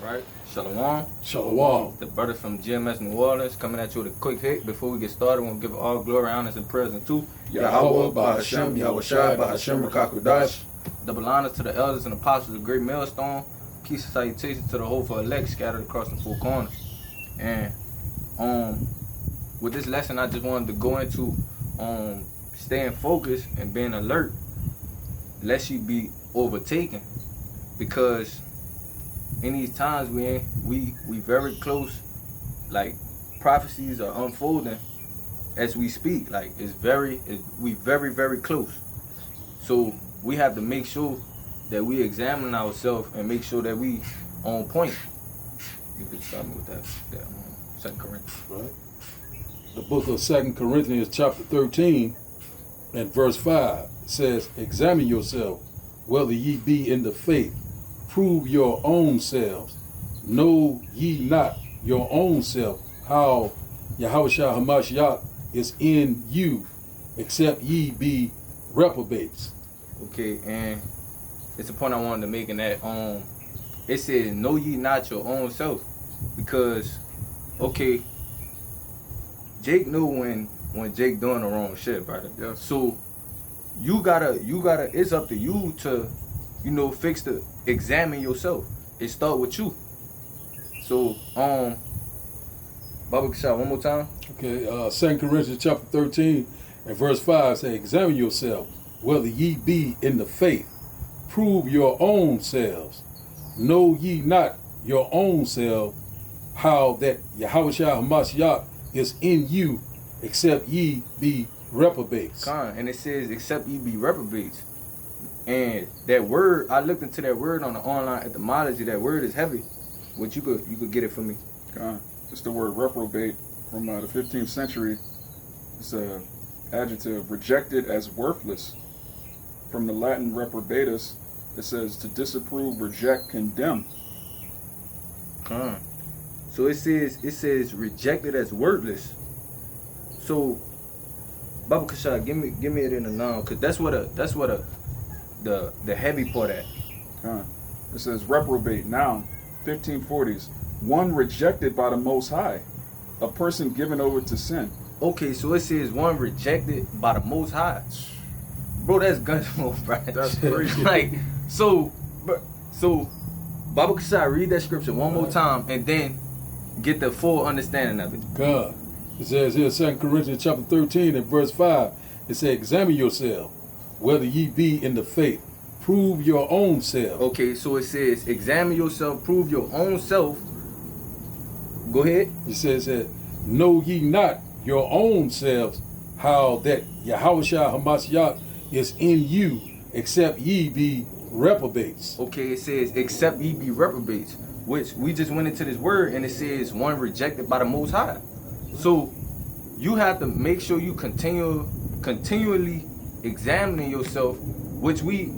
Right. Shalawam. Shalawam. The brother from GMS New Orleans coming at you with a quick hit. Before we get started, we'll give all glory, honors, and praise unto YAHAWAH, bahasham, YAHAWASHI, bahasham, Microchip. Double honors to the elders and apostles of great Millstone. Peace and salutations to the hopeful elect scattered across the four corners. And with this lesson, I just wanted to go into staying focused and being alert, lest you be overtaken, because in these times we very close, like prophecies are unfolding as we speak. Like we very close. So we have to make sure that we examine ourselves and make sure that we on point. You could start me with that 2 Corinthians. Right. The book of 2 Corinthians chapter 13 and verse 5 says, "Examine yourself whether ye be in the faith. Prove your own selves. Know ye not your own self how YAHAWASHI HaMashiach is in you, except ye be reprobates." Okay, and it's a point I wanted to make in that it says, "Know ye not your own self," because okay, Jake knew when Jake doing the wrong shit, brother. Yeah. So you gotta it's up to you to examine yourself. It start with you. So Baba Kashab, one more time. Okay, 2 Corinthians chapter 13 and verse 5 say, "Examine yourself whether ye be in the faith. Prove your own selves. Know ye not your own self how that YAHAWASHI HaMashiach is in you, except ye be reprobates." And it says, "Except ye be reprobates." And that word, I looked into that word on the online etymology. That word is heavy. Which you could get it for me. It's the word reprobate from the 15th century. It's a adjective, rejected as worthless. From the Latin reprobatus, it says to disapprove, reject, condemn. So it says rejected as worthless. So Baba Kashab, give me it in the noun, cause that's what the heavy part at. It says reprobate, noun, 1540s. One rejected by the Most High, a person given over to sin. Okay, so it says one rejected by the Most High. Bro, that's gun smoke, bro. That's crazy. Like, so Baba Kashab, read that scripture one more time and then get the full understanding of it. God. It says here, 2 Corinthians chapter 13 and verse 5, it says, "Examine yourself whether ye be in the faith. Prove your own self." Okay, so it says, "Examine yourself, prove your own self." Go ahead. It says that, "Know ye not your own selves how that YAHAWASHI HaMashiach is in you, except ye be reprobates." Okay, it says, "Except ye be reprobates," which we just went into this word and it says one rejected by the Most High. So you have to make sure you continually examining yourself, which we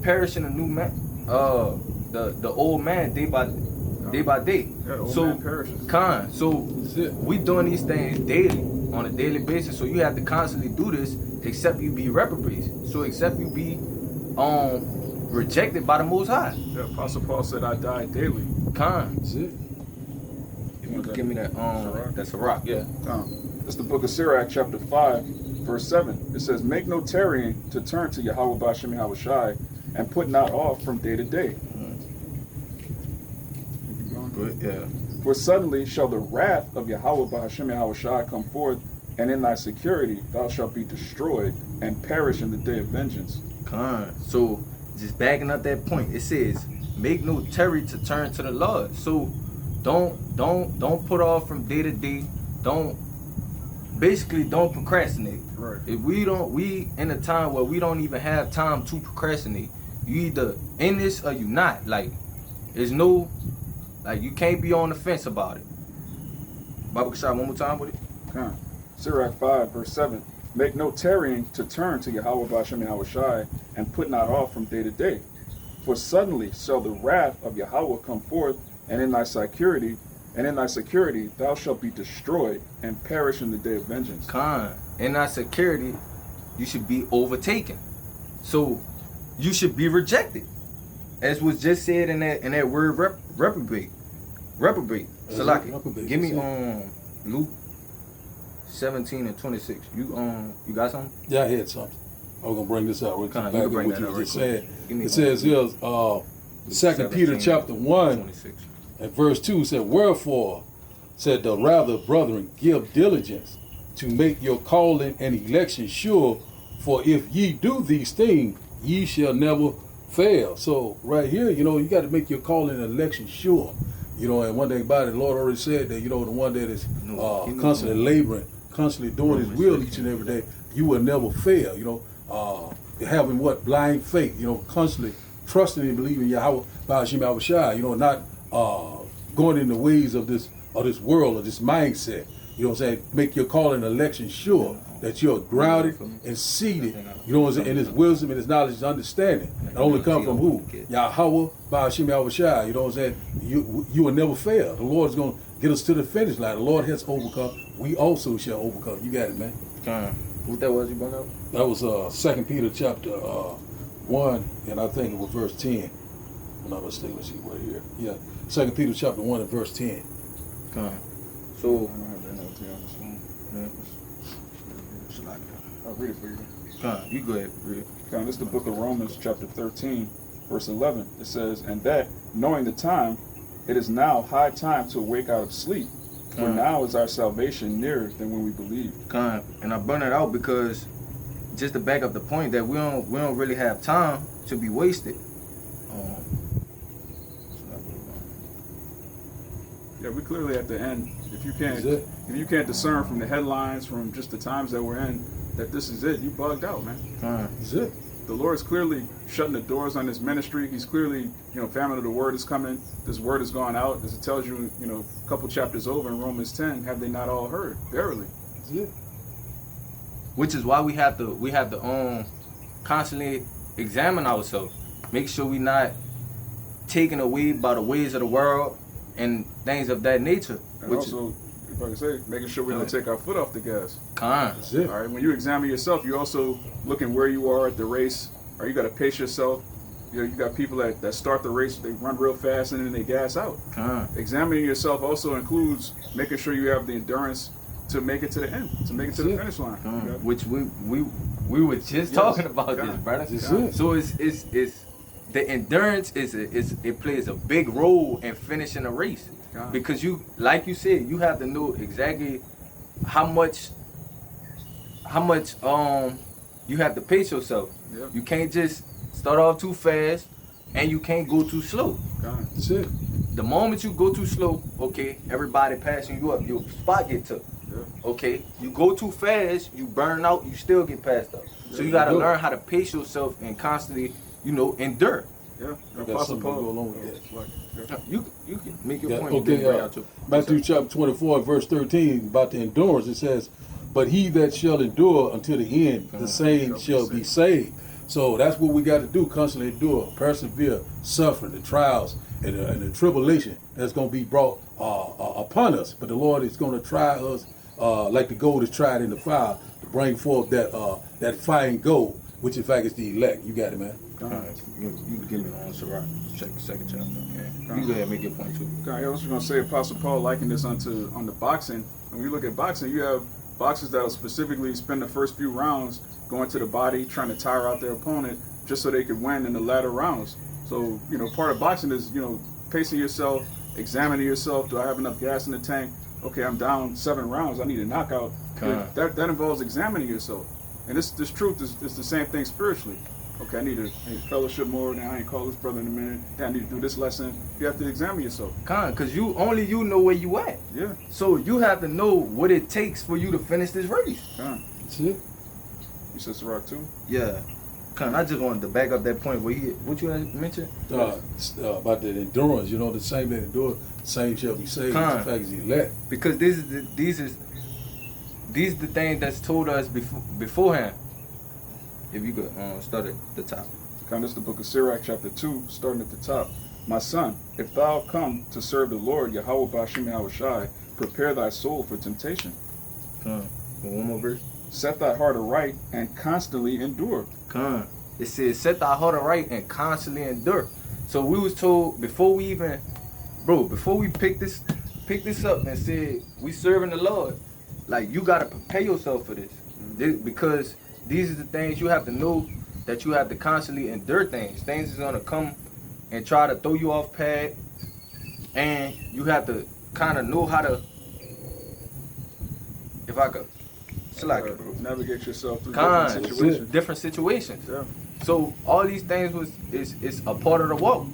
perish in the new man, the old man day by day. Yeah, the old So man perishes. So we doing these things daily, on a daily basis. So you have to constantly do this, except you be reprobates. So except you be rejected by the Most High. Yeah, Apostle Paul said, "I die daily." That's it. If you could give me that that's a rock, yeah. It's the book of Sirach, chapter 5, verse 7. It says, "Make no tarrying to turn to Yahawah Ba'ashem YAHAWASHI, and put not off from day to day." Good, yeah. "For suddenly shall the wrath of Yahawah Ba'ashem YAHAWASHI come forth, and in thy security thou shalt be destroyed and perish in the day of vengeance." So just backing up that point, it says, "Make no tarry to turn to the Lord." So don't put off from day to day. Don't procrastinate. Right. If we in a time where we don't even have time to procrastinate. You either in this or you not. Like, there's no, like, you can't be on the fence about it. Baba Kashab, one more time with it. Sirach 5, verse 7. "Make no tarrying to turn to Yahawah Ba'ashem YAHAWASHI, and put not off from day to day. For suddenly shall the wrath of Yahawah come forth, and in thy security thou shalt be destroyed and perish in the day of vengeance." In thy security, you should be overtaken. So you should be rejected. as was just said in that word reprobate. Salaki. Reprobate. Give me Luke 17 and 26. You got something? Yeah, I had something. I was gonna bring this out. We'll Come on, back you up can bring what that you out just right said. Give me It says here, 2 Peter chapter 1 26. and verse 2 said, wherefore, said the rather, brethren, give diligence to make your calling and election sure, for if ye do these things, ye shall never fail. So right here, you got to make your calling and election sure. And one thing about it, the Lord already said that, the one that is constantly laboring, constantly doing his will each and every day, you will never fail. Having blind faith, constantly trusting and believing Yahweh, bahasham, YAHAWASHI, not going in the ways of this world or this mindset. Make your calling and election sure that you're grounded and seated, in his wisdom and his knowledge and understanding. It only come from who? Yahawah, bahasham, YAHAWASHI. You will never fail. The Lord's going to get us to the finish line. The Lord has overcome. We also shall overcome. You got it, man. What that was you brought up? That was 2 Peter chapter 1, and I think it was verse 10. I'm not mistaken. Let's see right here. Yeah, 2 Peter chapter 1 and verse 10. So, I'll read it for you. you go ahead, read it. This is the book of Romans, chapter 13, verse 11. It says, and that, knowing the time, it is now high time to wake out of sleep. For now is our salvation nearer than when we believed. And I bring it out because, just to back up the point, that we don't really have time to be wasted. Yeah, we clearly at the end. If you can't discern from the headlines, from just the times that we're in, that this is it, you bugged out, man. That's it. The Lord's clearly shutting the doors on his ministry. He's clearly, famine of the word is coming. This word is going out. As it tells you, a couple chapters over in Romans 10, have they not all heard? Verily. That's it. Which is why we have to constantly examine ourselves. Make sure we're not taken away by the ways of the world and things of that nature. And also, if I can say, making sure we don't take our foot off the gas. That's it. All right. When you examine yourself, you're also looking where you are at the race. Or you got to pace yourself. You got people that start the race, they run real fast and then they gas out. Examining yourself also includes making sure you have the endurance to make it to the end, to make it to the finish line. Which we were just talking about this, brother. So it's the endurance it plays a big role in finishing a race. Because you, like you said, you have to know exactly how much you have to pace yourself. You can't just start off too fast, and you can't go too slow. That's it. The moment you go too slow, okay, everybody passing you up, your spot get took. Okay, you go too fast, you burn out, you still get passed up. So you gotta learn how to pace yourself and constantly, endure. Apostle Paul go along with that. You can make your point. Okay, Matthew chapter 24, verse 13, about the endurance, it says, but he that shall endure until the end, the same shall be saved. So that's what we got to do, constantly endure, persevere, suffer the trials and the tribulation that's going to be brought upon us. But the Lord is going to try us like the gold is tried in the fire to bring forth that fine gold, which in fact is the elect. You got it, man. You can give me on Sirach, check the second chapter. Okay. You go ahead and make your point too. I was going to say, Apostle Paul likened this on the boxing. When you look at boxing, you have boxers that'll specifically spend the first few rounds going to the body, trying to tire out their opponent just so they could win in the latter rounds. So, part of boxing is, pacing yourself, examining yourself. Do I have enough gas in the tank? Okay, I'm down 7 rounds. I need a knockout. That involves examining yourself. And this truth is the same thing spiritually. Okay, I need to fellowship more. Now I ain't call this brother in a minute. I need to do this lesson. You have to examine yourself. Because you know where you at. Yeah. So you have to know what it takes for you to finish this race. That's it. You said Sirach too? Yeah. I just wanted to back up that point where what you had mentioned? About the endurance, the same that endure, the same shall be saved. In fact, is elect. Because these are the things that's told us beforehand. If you could start at the top. This is the book of Sirach, chapter 2, starting at the top. My son, if thou come to serve the Lord, YAHAWAH bahasham YAHAWASHI, prepare thy soul for temptation. One more verse. Set thy heart aright and constantly endure. It says, set thy heart aright and constantly endure. So we was told before we pick this up and said we serving the Lord, like you gotta prepare yourself for this. Because these are the things you have to know, that you have to constantly endure things. Things is gonna come and try to throw you off path, and you have to kind of know how to, if I could, navigate yourself through different situations. Yeah. So all these things is a part of the walk.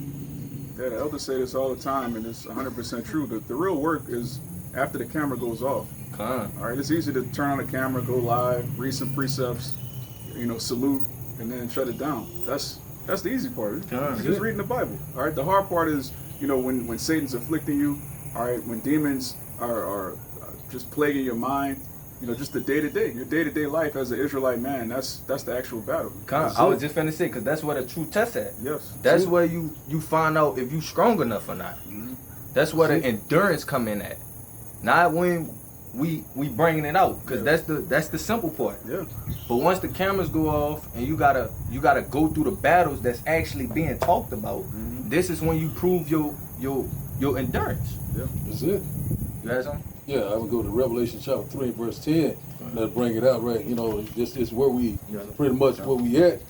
Yeah, the elders say this all the time, and it's 100% true. The real work is after the camera goes off. All right, it's easy to turn on the camera, go live, read some precepts, salute, and then shut it down. That's the easy part. It's just reading the Bible. All right, the hard part is, when Satan's afflicting you. All right, when demons are just plaguing your mind. Just the day-to-day, your day-to-day life as an Israelite man, that's the actual battle. I was just finna say, because that's what a true test at. Yes. That's where you find out if you strong enough or not. Mm-hmm. That's where the endurance come in at. Not when we bringing it out, because that's the simple part. Yeah. But once the cameras go off and you gotta go through the battles that's actually being talked about, this is when you prove your endurance. Yeah. That's it. You had something? Yeah, I would go to Revelation chapter 3 and verse 10. That'll bring it out, right? This is where we, pretty much where we at.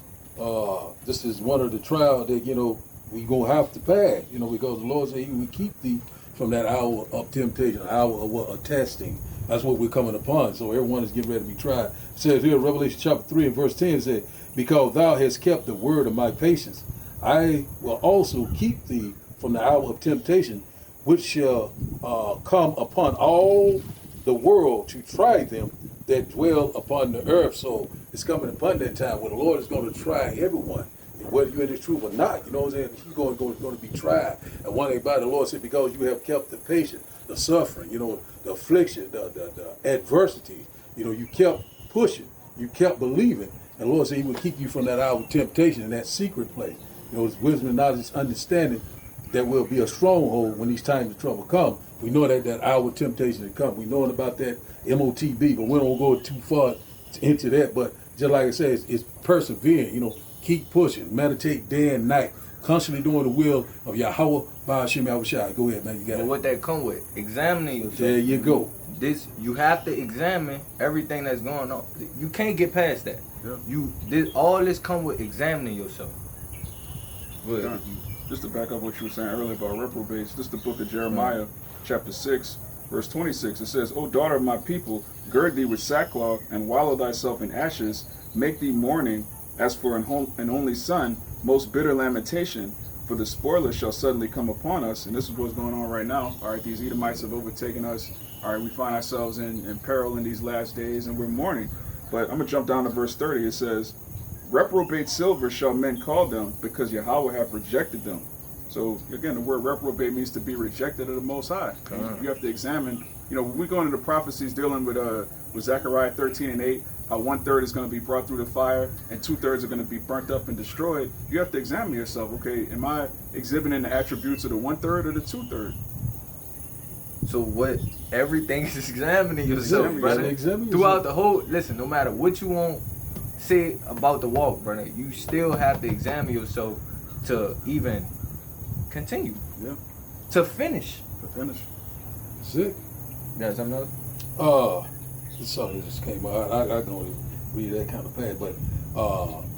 This is one of the trials that, we going to have to pass, because the Lord said He would keep thee from that hour of temptation, hour of testing. That's what we're coming upon. So everyone is getting ready to be tried. It says here, Revelation chapter 3 and verse 10, it says, because thou hast kept the word of my patience, I will also keep thee from the hour of temptation, which shall come upon all the world to try them that dwell upon the earth. So it's coming upon that time where the Lord is going to try everyone, whether you're in the truth or not. You know what I'm saying? You're going to be tried. And one thing about the Lord said, because you have kept the patience, the suffering, the affliction, the adversity, you kept pushing, you kept believing. And the Lord said He would keep you from that hour of temptation in that secret place. It's wisdom and knowledge, understanding. That will be a stronghold when these times of trouble come. We know that hour temptation to come. We know about that MOTB, but we don't go too far into that. But just like I said, it's persevering. Keep pushing, meditate day and night, constantly doing the will of YAHAWAH, bahasham, YAHAWASHI. Go ahead, man. You got it. And what that come with? Examining yourself. There you go. You have to examine everything that's going on. You can't get past that. Yeah. All this come with examining yourself. Go ahead. Just to back up what you were saying earlier about reprobation, this is the book of Jeremiah, chapter 6, verse 26. It says, O daughter of my people, gird thee with sackcloth, and wallow thyself in ashes, make thee mourning, as for an only son, most bitter lamentation, for the spoiler shall suddenly come upon us. And this is what's going on right now. All right, these Edomites have overtaken us. All right, we find ourselves in peril in these last days, and we're mourning. But I'm going to jump down to verse 30. It says, reprobate silver shall men call them, because Yahweh have rejected them. So again, the word reprobate means to be rejected of the Most High. You have to examine. When we go into the prophecies dealing with Zechariah 13 and 8, how 1/3 is going to be brought through the fire and 2/3 are going to be burnt up and destroyed. You have to examine yourself. Okay, am I exhibiting the attributes of the 1/3 or the 2/3? So everything is examining yourself, brother. Throughout the whole. Listen, no matter what you want. Say about the walk, brother, you still have to examine yourself to even continue. Yeah. To finish. That's it. Got something else? This something that just came out. I can only read that kind of fast, but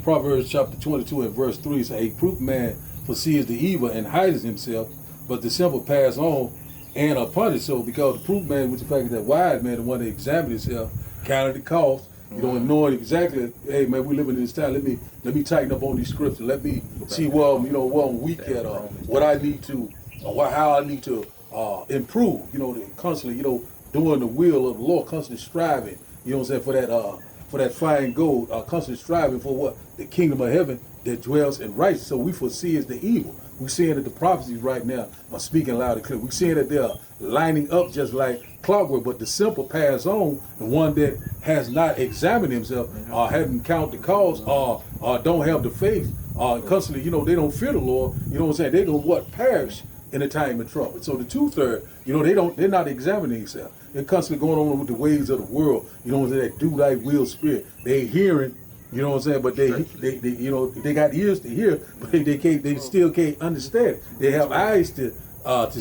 Proverbs chapter 22 and verse 3 says, a proof man foresees the evil and hides himself, but the simple pass on and are punished. So because the proof man, which the fact that wise man, the one that examines himself, counted the cost. And knowing exactly, hey man, we living in this time. Let me tighten up on these scriptures. Let me see where I'm weak at, what I need to, how I need to improve. Constantly, doing the will of the Lord, constantly striving. You know what I'm saying, for that fine gold, constantly striving for what the kingdom of heaven that dwells in righteousness. So we foresee is the evil. We're seeing that the prophecies right now are speaking loud and clear. We're seeing that they're lining up just like clockwork, but the simple pass on, the one that has not examined himself, or hadn't counted the cost, or don't have the faith, constantly, they don't fear the Lord, you know what I'm saying, they're going to perish in a time of trouble. So the 2/3, they're not examining themselves. They're constantly going on with the ways of the world, that do thy will spirit. They're hearing You know what I'm saying? But they you know, they got ears to hear, but they still can't understand. They have eyes to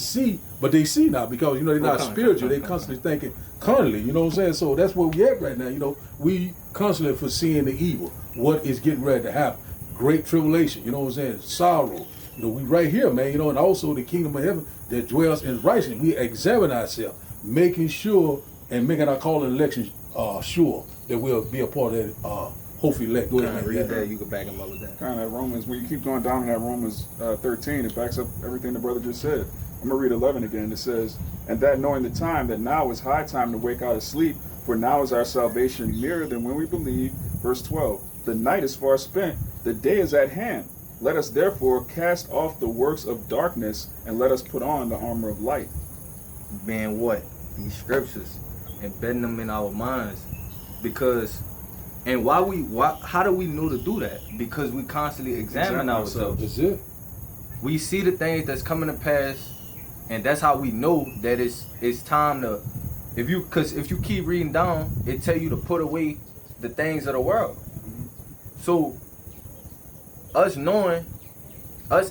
see, but they see now because you know they're not spiritual. They constantly thinking carnally. You know what I'm saying? So that's where we at right now. You know, we constantly foreseeing the evil. What is getting ready to happen? Great tribulation. You know what I'm saying? Sorrow. You know, we right here, man. You know, and also the kingdom of heaven that dwells in righteousness. We examine ourselves, making sure and making our call and election sure that we'll be a part of that. Hopefully, let go ahead. Read that. You can back him up with that. Kind of Romans. When you keep going down in that Romans 13, it backs up everything the brother just said. I'm gonna read 11 again. It says, "And that knowing the time, that now is high time to wake out of sleep, for now is our salvation nearer than when we believe." Verse 12, "The night is far spent, the day is at hand. Let us therefore cast off the works of darkness, and let us put on the armor of light." Being what? These scriptures, embedding them in our minds, because. And how do we know to do that? Because we constantly examine ourselves. That's it. We see the things that's coming to pass, and that's how we know that it's time to. If you keep reading down, it tell you to put away the things of the world. So us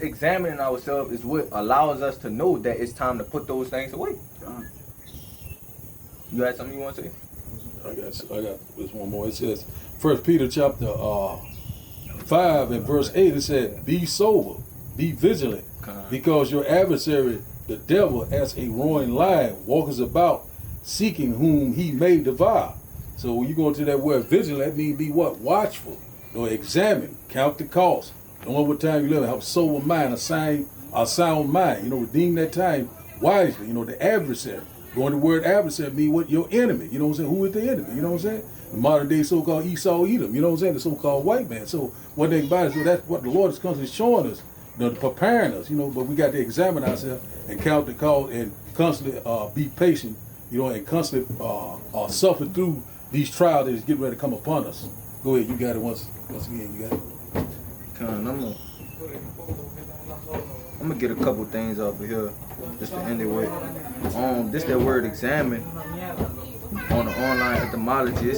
examining ourselves is what allows us to know that it's time to put those things away. You had something you want to say? I got this one more. It says, 1 Peter chapter 5 and verse 8, it said, "Be sober, be vigilant, because your adversary, the devil, as a roaring lion, walks about, seeking whom he may devour." So when you go into that word vigilant, that means be what? Watchful. You know, examine, count the cost. Know what time you live in, have a sober mind, a sound mind. You know, redeem that time wisely. You know, the adversary. Going to the word adversary mean what? Your enemy. You know what I'm saying? Who is the enemy? You know what I'm saying? The modern day so-called Esau Edom. You know what I'm saying? The so-called white man. So one thing about it, so that's what the Lord is constantly showing us, you know, preparing us. You know, but we got to examine ourselves and count the cost and constantly be patient. You know, and constantly suffer through these trials that is getting ready to come upon us. Go ahead, you got it once again. You got it. I'm gonna get a couple things off of here just to end it with. This that word examine on the online etymology. It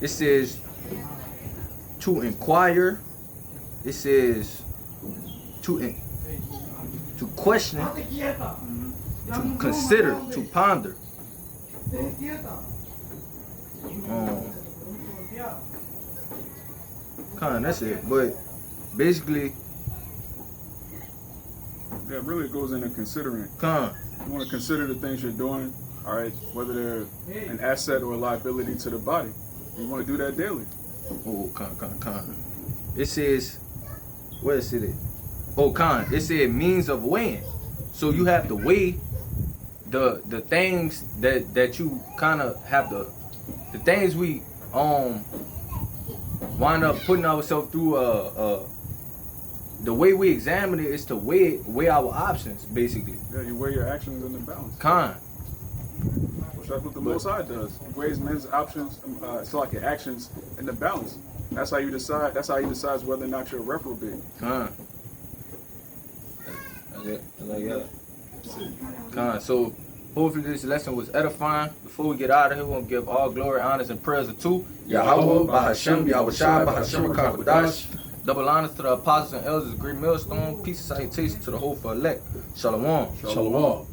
says to inquire. It says to question, to consider, to ponder. That's it. But basically, yeah, really it goes into considering. You want to consider the things you're doing, all right, whether they're an asset or a liability to the body. You want to do that daily. It says, where is it? It said means of weighing. So you have to weigh the things that you kind of have the things we wind up putting ourselves through. The way we examine it is to weigh our options, basically. Yeah, you weigh your actions in the balance. Which that's what the Most High does. He weighs men's options, so like your actions in the balance. That's how you decide. That's how he decides whether or not you're a reprobate. So hopefully this lesson was edifying. Before we get out of here, we're going to give all glory, honors, and prayers to YAHAWAH, bahasham, YAHAWASHI, bahasham. Double honors to the apostles and elders of Great Millstone. Peace and salutation to the whole for elect. Shalawam. Shalawam.